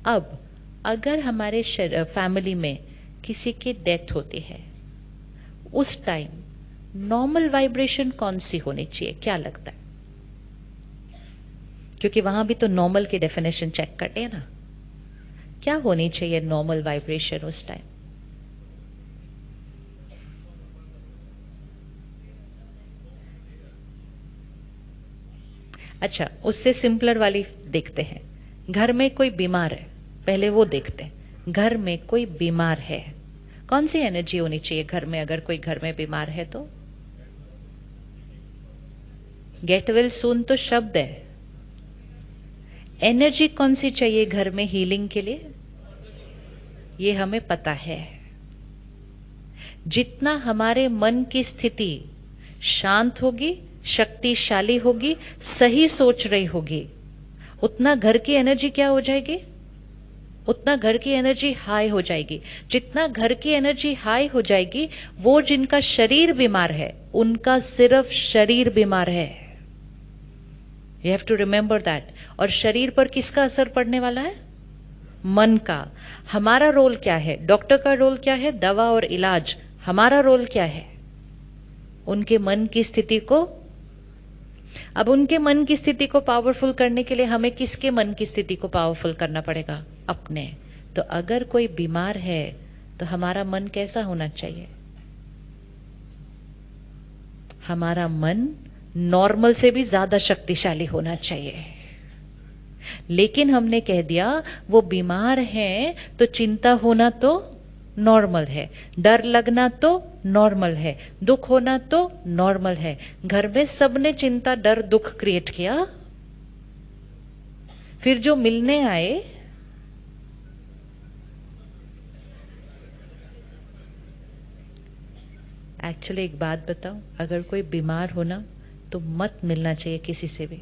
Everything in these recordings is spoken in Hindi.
अब अगर हमारे फैमिली में किसी की डेथ होती है, उस टाइम नॉर्मल वाइब्रेशन कौन सी होनी चाहिए, क्या लगता है? क्योंकि वहां भी तो नॉर्मल की डेफिनेशन चेक करते हैं ना, क्या होनी चाहिए नॉर्मल वाइब्रेशन उस टाइम? अच्छा, उससे सिंपलर वाली देखते हैं। घर में कोई बीमार है, पहले वो देखते हैं। घर में कोई बीमार है, कौन सी एनर्जी होनी चाहिए घर में? अगर कोई घर में बीमार है तो गेट वेल सून तो शब्द है, एनर्जी कौन सी चाहिए घर में हीलिंग के लिए? ये हमें पता है। जितना हमारे मन की स्थिति शांत होगी, शक्तिशाली होगी, सही सोच रही होगी, उतना घर की एनर्जी क्या हो जाएगी? उतना घर की एनर्जी हाई हो जाएगी। जितना घर की एनर्जी हाई हो जाएगी, वो जिनका शरीर बीमार है, उनका सिर्फ शरीर बीमार है। You have to remember that. और शरीर पर किसका असर पड़ने वाला है? मन का। हमारा रोल क्या है? डॉक्टर का रोल क्या है? दवा और इलाज। हमारा रोल क्या है? उनके मन की स्थिति को, अब उनके मन की स्थिति को पावरफुल करने के लिए हमें किसके मन की स्थिति को पावरफुल करना पड़ेगा? अपने। तो अगर कोई बीमार है तो हमारा मन कैसा होना चाहिए? हमारा मन नॉर्मल से भी ज्यादा शक्तिशाली होना चाहिए। लेकिन हमने कह दिया वो बीमार है तो चिंता होना तो नॉर्मल है, डर लगना तो नॉर्मल है, दुख होना तो नॉर्मल है। घर में सबने चिंता, डर, दुख क्रिएट किया। फिर जो मिलने आए, एक्चुअली एक बात बताऊं, अगर कोई बीमार हो ना तो मत मिलना चाहिए किसी से भी,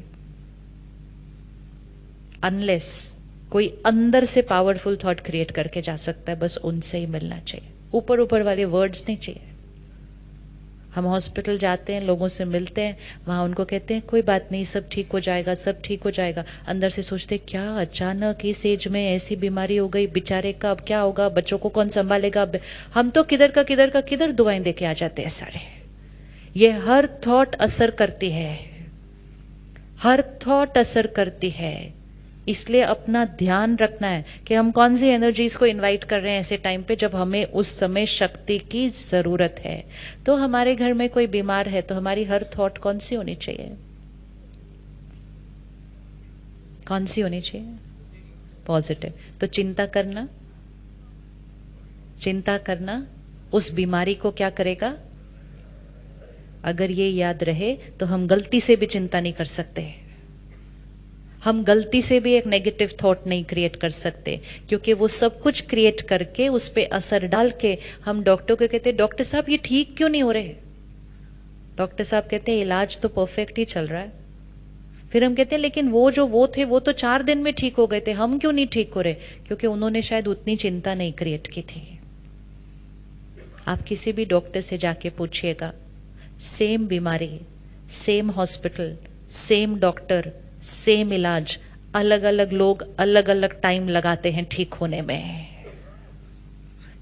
अनलेस कोई अंदर से पावरफुल थॉट क्रिएट करके जा सकता है, बस उनसे ही मिलना चाहिए। ऊपर ऊपर वाले वर्ड्स नहीं चाहिए। हम हॉस्पिटल जाते हैं, लोगों से मिलते हैं, वहां उनको कहते हैं कोई बात नहीं, सब ठीक हो जाएगा, सब ठीक हो जाएगा। अंदर से सोचते क्या अचानक इस एज में ऐसी बीमारी हो गई, बेचारे का अब क्या होगा, बच्चों को कौन संभालेगा? हम तो किधर का किधर दुआएं देके आ जाते हैं सारे। ये हर थॉट असर करती है, हर थॉट असर करती है। इसलिए अपना ध्यान रखना है कि हम कौन सी एनर्जीज को इनवाइट कर रहे हैं ऐसे टाइम पे जब हमें उस समय शक्ति की जरूरत है। तो हमारे घर में कोई बीमार है तो हमारी हर थॉट कौन सी होनी चाहिए? कौन सी होनी चाहिए? पॉजिटिव। तो चिंता करना उस बीमारी को क्या करेगा? अगर ये याद रहे तो हम गलती से भी चिंता नहीं कर सकते, हम गलती से भी एक नेगेटिव थॉट नहीं क्रिएट कर सकते, क्योंकि वो सब कुछ क्रिएट करके उस पर असर डाल के हम डॉक्टर को कहते हैं डॉक्टर साहब ये ठीक क्यों नहीं हो रहे? डॉक्टर साहब कहते हैं इलाज तो परफेक्ट ही चल रहा है। फिर हम कहते हैं लेकिन वो थे वो तो 4 दिन में ठीक हो गए थे, हम क्यों नहीं ठीक हो रहे? क्योंकि उन्होंने शायद उतनी चिंता नहीं क्रिएट की थी। आप किसी भी डॉक्टर से जाके पूछिएगा, सेम बीमारी, same hospital, same doctor, same इलाज, अलग अलग लोग अलग अलग टाइम लगाते हैं ठीक होने में।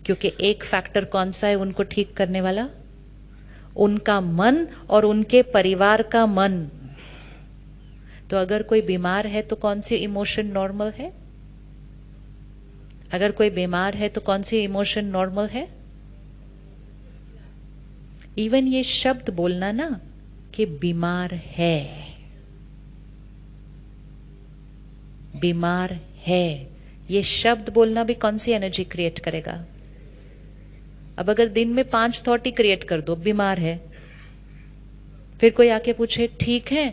क्योंकि एक फैक्टर कौन सा है उनको ठीक करने वाला? उनका मन और उनके परिवार का मन। तो अगर कोई बीमार है तो कौन सी इमोशन नॉर्मल है? अगर कोई बीमार है तो कौन सी इमोशन नॉर्मल है? इवन ये शब्द बोलना ना कि बीमार है, बीमार है, ये शब्द बोलना भी कौन सी एनर्जी क्रिएट करेगा? अब अगर दिन में 5 थॉट ही क्रिएट कर दो, बीमार है, फिर कोई आके पूछे ठीक है,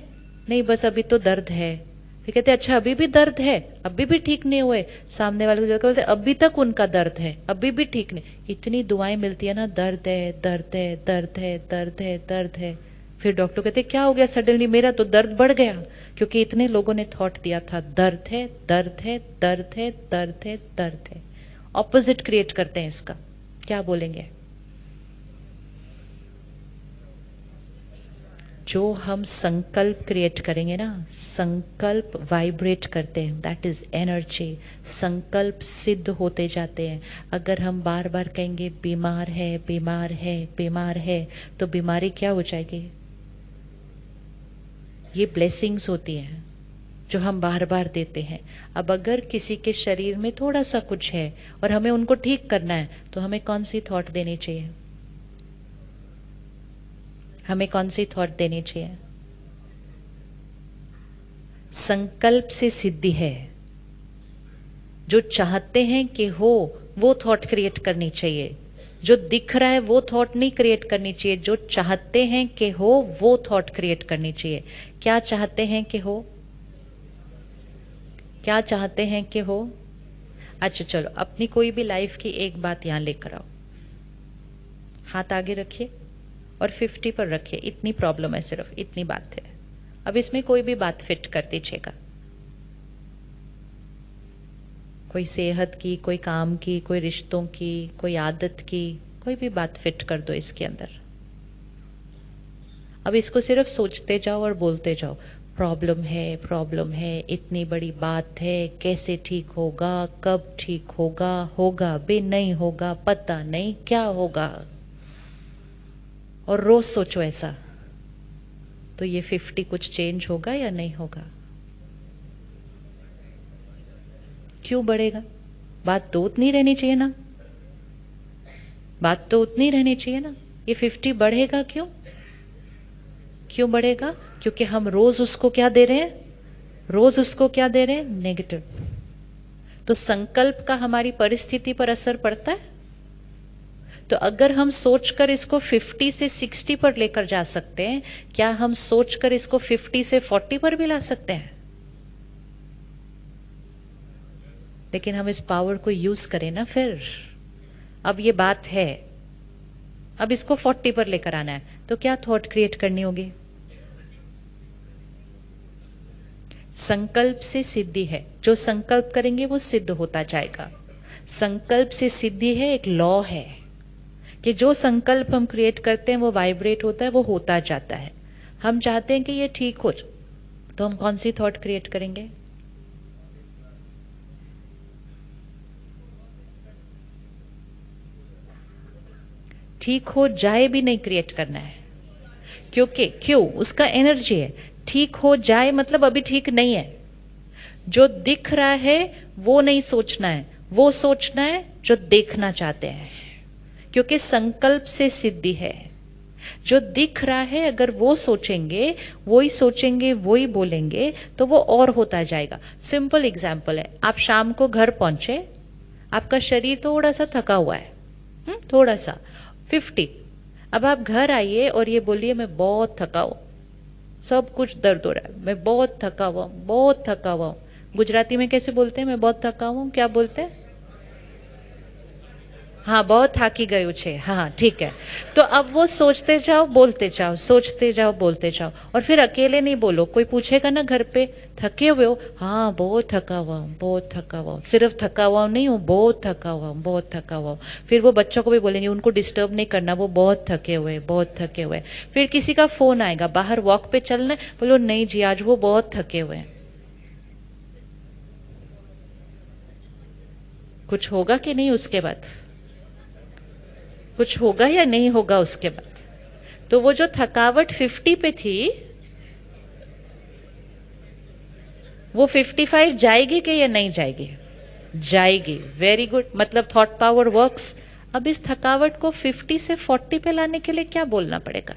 नहीं बस अभी तो दर्द है, फिर कहते अच्छा अभी भी दर्द है, अभी भी ठीक नहीं हुए, सामने वाले को जाकर बोलते अभी तक उनका दर्द है, अभी भी ठीक नहीं। इतनी दुआएं मिलती है ना, दर्द है, दर्द है, दर्द है, दर्द है, दर्द है। फिर डॉक्टर कहते क्या हो गया सडनली, मेरा तो दर्द बढ़ गया, क्योंकि इतने लोगों ने थॉट दिया था दर्द है, दर्द है, दर्द है, दर्द है, दर्द है। ऑपोजिट क्रिएट करते हैं इसका, क्या बोलेंगे? जो हम संकल्प क्रिएट करेंगे ना, संकल्प वाइब्रेट करते हैं, दैट इज एनर्जी। संकल्प सिद्ध होते जाते हैं। अगर हम बार बार कहेंगे बीमार है बीमार है बीमार है, तो बीमारी क्या हो जाएगी? ये ब्लेसिंग्स होती हैं जो हम बार बार देते हैं। अब अगर किसी के शरीर में थोड़ा सा कुछ है और हमें उनको ठीक करना है, तो हमें कौन सी थॉट देनी चाहिए? हमें कौन सी थॉट देनी चाहिए? संकल्प से सिद्धि है। जो चाहते हैं कि हो वो थॉट क्रिएट करनी चाहिए। जो दिख रहा है वो थॉट नहीं क्रिएट करनी चाहिए। जो चाहते हैं कि हो वो थॉट क्रिएट करनी चाहिए। क्या चाहते हैं कि हो? क्या चाहते हैं कि हो? अच्छा चलो, अपनी कोई भी लाइफ की एक बात यहां लेकर आओ। हाथ आगे रखिए और 50 पर रखिए। इतनी प्रॉब्लम है, सिर्फ इतनी बात है। अब इसमें कोई भी बात फिट कर दीजिएगा। कोई सेहत की, कोई काम की, कोई रिश्तों की, कोई आदत की, कोई भी बात फिट कर दो इसके अंदर। अब इसको सिर्फ सोचते जाओ और बोलते जाओ, प्रॉब्लम है, इतनी बड़ी बात है, कैसे ठीक होगा, कब ठीक होगा, होगा भी नहीं होगा, पता नहीं क्या होगा। और रोज सोचो ऐसा, तो ये 50 कुछ चेंज होगा या नहीं होगा? क्यों बढ़ेगा? बात तो उतनी रहनी चाहिए ना, बात तो उतनी रहनी चाहिए ना। ये 50 बढ़ेगा क्यों? क्यों बढ़ेगा? क्योंकि हम रोज उसको क्या दे रहे हैं? रोज उसको क्या दे रहे हैं? नेगेटिव। तो संकल्प का हमारी परिस्थिति पर असर पड़ता है। तो अगर हम सोचकर इसको 50 से 60 पर लेकर जा सकते हैं, क्या हम सोचकर इसको 50 से 40 पर भी ला सकते हैं? लेकिन हम इस पावर को यूज करें ना फिर। अब ये बात है, अब इसको 40 पर लेकर आना है, तो क्या थॉट क्रिएट करनी होगी? संकल्प से सिद्धि है। जो संकल्प करेंगे वो सिद्ध होता जाएगा। संकल्प से सिद्धि है, एक लॉ है कि जो संकल्प हम क्रिएट करते हैं वो वाइब्रेट होता है, वो होता जाता है। हम चाहते हैं कि ये ठीक हो, तो हम कौन सी थॉट क्रिएट करेंगे? ठीक हो जाए भी नहीं क्रिएट करना है, क्योंकि क्यों? उसका एनर्जी है। ठीक हो जाए मतलब अभी ठीक नहीं है। जो दिख रहा है वो नहीं सोचना है, वो सोचना है जो देखना चाहते हैं, क्योंकि संकल्प से सिद्धि है। जो दिख रहा है अगर वो सोचेंगे, वही सोचेंगे, वही बोलेंगे, तो वो और होता जाएगा। सिंपल एग्जाम्पल है, आप शाम को घर पहुंचे, आपका शरीर थोड़ा सा थका हुआ है, थोड़ा सा 50। अब आप घर आइए और ये बोलिए मैं बहुत थका हूं, सब कुछ दर्द हो रहा है, मैं बहुत थका हुआ हूं, बहुत थका हुआ हूं। गुजराती में कैसे बोलते हैं मैं बहुत थका हूं? क्या बोलते हैं? हाँ, बहुत थाकी गयो छे। हाँ ठीक है। तो अब वो सोचते जाओ बोलते जाओ, सोचते जाओ बोलते जाओ। और फिर अकेले नहीं बोलो, कोई पूछेगा ना घर पे, थके हुए हो? हाँ बहुत थका हुआ हूँ, बहुत थका हुआ हूँ, सिर्फ थका हुआ नहीं हूँ, बहुत थका हुआ हूँ, बहुत थका हुआ हूँ। फिर वो बच्चों को भी बोलेंगे, उनको डिस्टर्ब नहीं करना, वो बहुत थके हुए, बहुत थके हुए। फिर किसी का फोन आएगा, बाहर वॉक पे चलना है, बोलो नहीं जी आज वो बहुत थके हुए हैं। कुछ होगा कि नहीं उसके बाद? कुछ होगा या नहीं होगा उसके बाद? तो वो जो थकावट 50 पे थी, वो 55 जाएगी कि या नहीं जाएगी? जाएगी। वेरी गुड, मतलब थॉट पावर वर्क्स। अब इस थकावट को 50 से 40 पे लाने के लिए क्या बोलना पड़ेगा?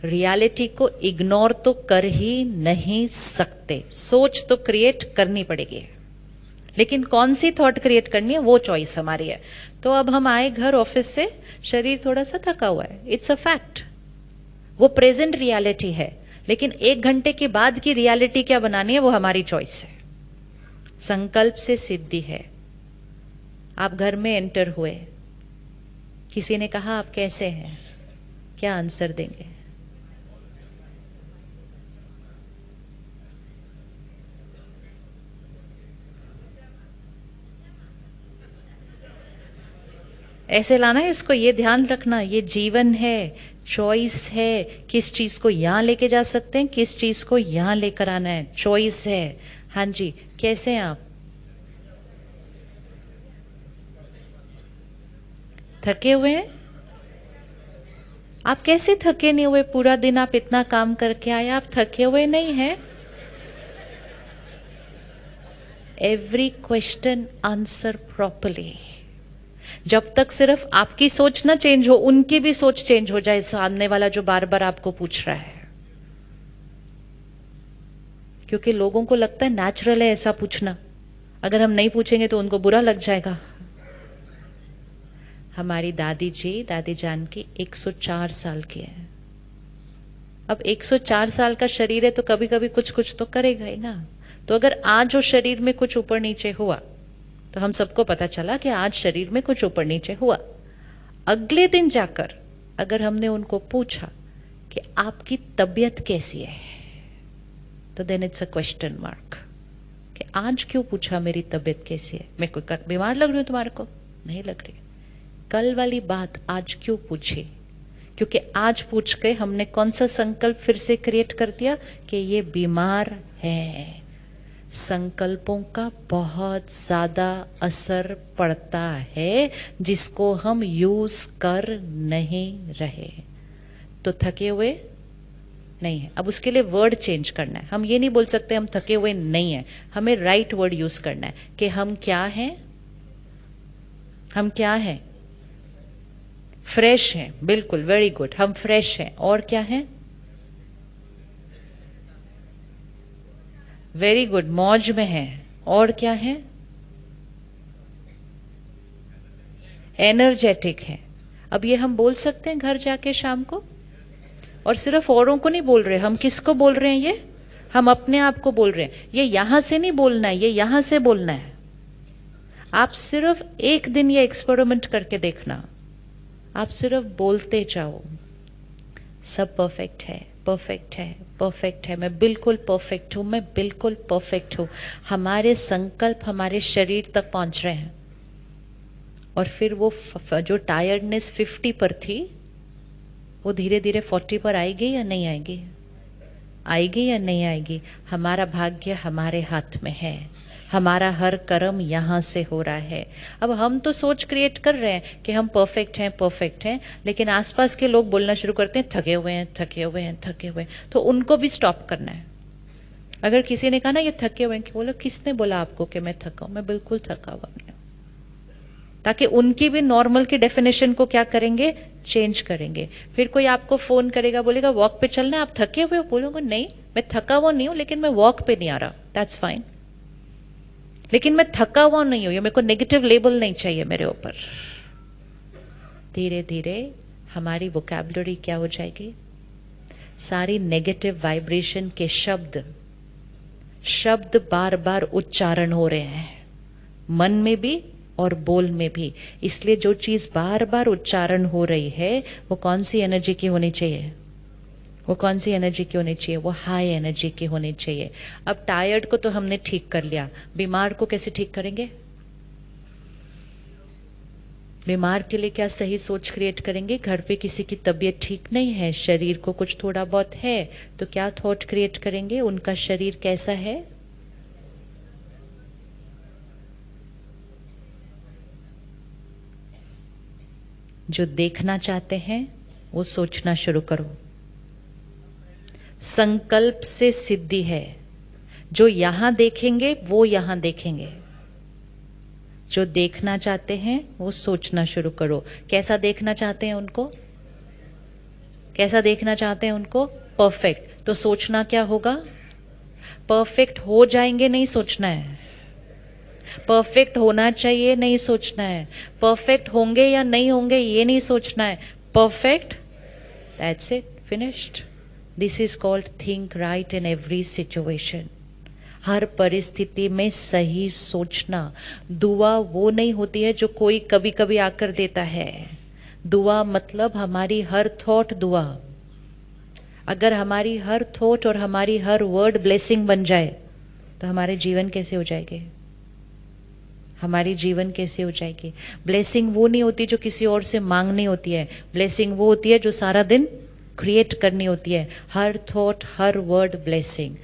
रियलिटी को इग्नोर तो कर ही नहीं सकते, सोच तो क्रिएट करनी पड़ेगी। लेकिन कौन सी थॉट क्रिएट करनी है वो चॉइस हमारी है। तो अब हम आए घर ऑफिस से, शरीर थोड़ा सा थका हुआ है, इट्स अ फैक्ट, वो प्रेजेंट रियलिटी है। लेकिन 1 घंटे के बाद की रियलिटी क्या बनानी है वो हमारी चॉइस है। संकल्प से सिद्धि है। आप घर में एंटर हुए, किसी ने कहा आप कैसे हैं, क्या आंसर देंगे? ऐसे लाना है इसको, ये ध्यान रखना, ये जीवन है, चॉइस है, किस चीज को यहाँ लेके जा सकते हैं, किस चीज को यहाँ लेकर आना है, चॉइस है। हाँ जी, कैसे हैं आप? थके हुए हैं? आप कैसे थके नहीं हुए? पूरा दिन आप इतना काम करके आए, आप थके हुए नहीं हैं? Every question answer properly. जब तक सिर्फ आपकी सोच ना चेंज हो, उनकी भी सोच चेंज हो जाए, सामने वाला जो बार बार आपको पूछ रहा है। क्योंकि लोगों को लगता है नेचुरल है ऐसा पूछना, अगर हम नहीं पूछेंगे तो उनको बुरा लग जाएगा। हमारी दादी जान की 104 साल की है। अब 104 साल का शरीर है तो कभी कभी कुछ कुछ तो करेगा ही ना। तो अगर आज वो शरीर में कुछ ऊपर नीचे हुआ तो हम सबको पता चला कि आज शरीर में कुछ ऊपर नीचे हुआ। अगले दिन जाकर अगर हमने उनको पूछा कि आपकी तबीयत कैसी है, तो then it's a question mark कि आज क्यों पूछा मेरी तबीयत कैसी है? मैं कोई बीमार लग रही हूं तुम्हारे को? नहीं लग रही। कल वाली बात आज क्यों पूछी? क्योंकि आज पूछ के हमने कौन सा संकल्प फिर से क्रिएट कर दिया कि ये बीमार है। संकल्पों का बहुत ज्यादा असर पड़ता है जिसको हम यूज कर नहीं रहे। तो थके हुए नहीं है। अब उसके लिए वर्ड चेंज करना है। हम ये नहीं बोल सकते हम थके हुए नहीं है, हमें राइट वर्ड यूज करना है कि हम क्या हैं? हम क्या हैं? फ्रेश हैं। बिल्कुल, वेरी गुड, हम फ्रेश हैं। और क्या हैं? वेरी गुड, मौज में हैं। और क्या है? एनर्जेटिक है। अब ये हम बोल सकते हैं घर जाके शाम को, और सिर्फ औरों को नहीं बोल रहे, हम किसको बोल रहे हैं? ये हम अपने आप को बोल रहे हैं। ये यहां से नहीं बोलना है, ये यहां से बोलना है। आप सिर्फ एक दिन ये एक्सपेरिमेंट करके देखना, आप सिर्फ बोलते जाओ, सब परफेक्ट है, परफेक्ट है, परफेक्ट है, मैं बिल्कुल परफेक्ट हूं, मैं बिल्कुल परफेक्ट हूं। हमारे संकल्प हमारे शरीर तक पहुंच रहे हैं। और फिर वो जो टायर्डनेस 50 पर थी वो धीरे धीरे 40 पर आएगी या नहीं आएगी? आएगी या नहीं आएगी? हमारा भाग्य हमारे हाथ में है, हमारा हर कर्म यहाँ से हो रहा है। अब हम तो सोच क्रिएट कर रहे हैं कि हम परफेक्ट हैं, परफेक्ट हैं, लेकिन आसपास के लोग बोलना शुरू करते हैं थके हुए हैं, थके हुए हैं, थके हुए हैं। तो उनको भी स्टॉप करना है। अगर किसी ने कहा ना ये थके हुए हैं, बोलो किसने बोला आपको कि मैं थका हूं? मैं बिल्कुल थका हुआ नहीं हूं। ताकि उनकी भी नॉर्मल की डेफिनेशन को क्या करेंगे? चेंज करेंगे। फिर कोई आपको फोन करेगा, बोलेगा वॉक पे चलना है, आप थके हुए हो? बोलोगे नहीं, मैं थका हुआ नहीं हूं, लेकिन मैं वॉक पे नहीं आ रहा। दैट्स फाइन, लेकिन मैं थका हुआ नहीं हूं, ये मेरे को नेगेटिव लेबल नहीं चाहिए मेरे ऊपर। धीरे धीरे हमारी वोकैबुलरी क्या हो जाएगी? सारी नेगेटिव वाइब्रेशन के शब्द बार बार उच्चारण हो रहे हैं, मन में भी और बोल में भी। इसलिए जो चीज बार बार उच्चारण हो रही है वो कौन सी एनर्जी की होनी चाहिए? वो कौन सी एनर्जी की होनी चाहिए? वो हाई एनर्जी की होनी चाहिए। अब टायर्ड को तो हमने ठीक कर लिया, बीमार को कैसे ठीक करेंगे? बीमार के लिए क्या सही सोच क्रिएट करेंगे? घर पे किसी की तबीयत ठीक नहीं है, शरीर को कुछ थोड़ा बहुत है, तो क्या थॉट क्रिएट करेंगे? उनका शरीर कैसा है? जो देखना चाहते हैं वो सोचना शुरू करो। संकल्प से सिद्धि है। जो यहां देखेंगे वो यहां देखेंगे। जो देखना चाहते हैं वो सोचना शुरू करो। कैसा देखना चाहते हैं उनको? कैसा देखना चाहते हैं उनको? परफेक्ट। तो सोचना क्या होगा? परफेक्ट हो जाएंगे नहीं सोचना है, परफेक्ट होना चाहिए नहीं सोचना है, परफेक्ट होंगे या नहीं होंगे ये नहीं सोचना है। Perfect, that's it, finished. This is called think right in every situation. हर परिस्थिति में सही सोचना। दुआ वो नहीं होती है जो कोई कभी कभी आकर देता है। दुआ मतलब हमारी हर थॉट दुआ। अगर हमारी हर थॉट और हमारी हर वर्ड ब्लेसिंग बन जाए तो हमारे जीवन कैसे हो जाएंगे? हमारी जीवन कैसे हो जाएगी। ब्लेसिंग वो नहीं होती जो किसी और से मांगनी होती है, ब्लेसिंग वो होती है जो सारा दिन क्रिएट करनी होती है। हर थॉट, हर वर्ड ब्लेसिंग।